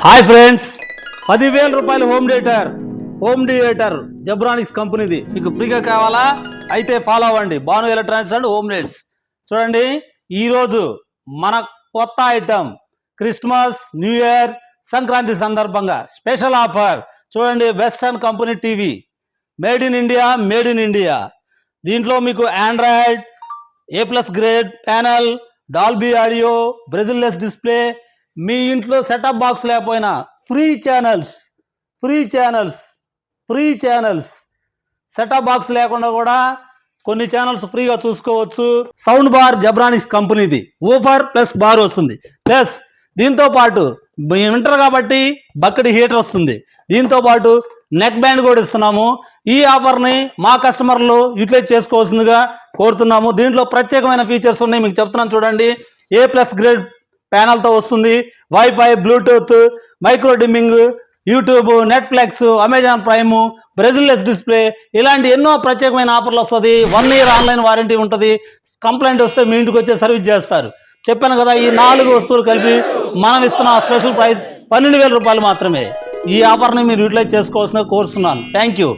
Hi friends, 10,000 రూపాయలు home theatre జబ్రానిక్స్ కంపెనీది మీకు ఫ్రీగా కావాలా? అయితే ఫాలో అవ్వండి Bhanu electronics and home needs. చూడండి, ఈరోజు మన కొత్త item Christmas, new year, Sankranti సందర్భంగా స్పెషల్ ఆఫర్. చూడండి, western company TV, made in India. దీంట్లో మీకు Android, A+ grade panel, Dolby audio, bezelless display, మీ ఇంట్లో సెటప్ బాక్స్ లేకపోయినా ఫ్రీ ఛానల్స్ సెటప్ బాక్స్ లేకుండా కూడా కొన్ని ఛానల్స్ ఫ్రీగా చూసుకోవచ్చు. సౌండ్ బార్ జబ్రానిక్స్ కంపెనీది, ఊఫర్ ప్లస్ బార్ వస్తుంది. ప్లస్ దీంతో పాటు వింటర్ కాబట్టి బకెట్ హీటర్ వస్తుంది. దీంతో పాటు నెక్ బ్యాండ్ కూడా ఇస్తున్నాము. ఈ ఆఫర్ని మా కస్టమర్లు యూటిలైజ్ చేసుకోవాల్సిందిగా కోరుతున్నాము. దీంట్లో ప్రత్యేకమైన ఫీచర్స్ ఉన్నాయి, మీకు చెప్తున్నాను చూడండి. A+ గ్రేడ్ ప్యానల్తో వస్తుంది. Wifi, Bluetooth, micro dimming, YouTube, Netflix, Amazon prime, బ్రెజిల్లెస్ display, ఇలాంటి ఎన్నో ప్రత్యేకమైన ఆఫర్లు వస్తుంది. 1 ఇయర్ ఆన్లైన్ వారంటీ ఉంటుంది. కంప్లైంట్ వస్తే మీ ఇంటికి వచ్చే సర్వీస్ చేస్తారు. చెప్పాను కదా, ఈ 4 వస్తువులు కలిపి మనం ఇస్తున్న స్పెషల్ ప్రైస్ 12,000 రూపాయలు మాత్రమే. ఈ ఆఫర్ని మీరు యూటిలైజ్ చేసుకోవాల్సిన కోరుతున్నాను. Thank you.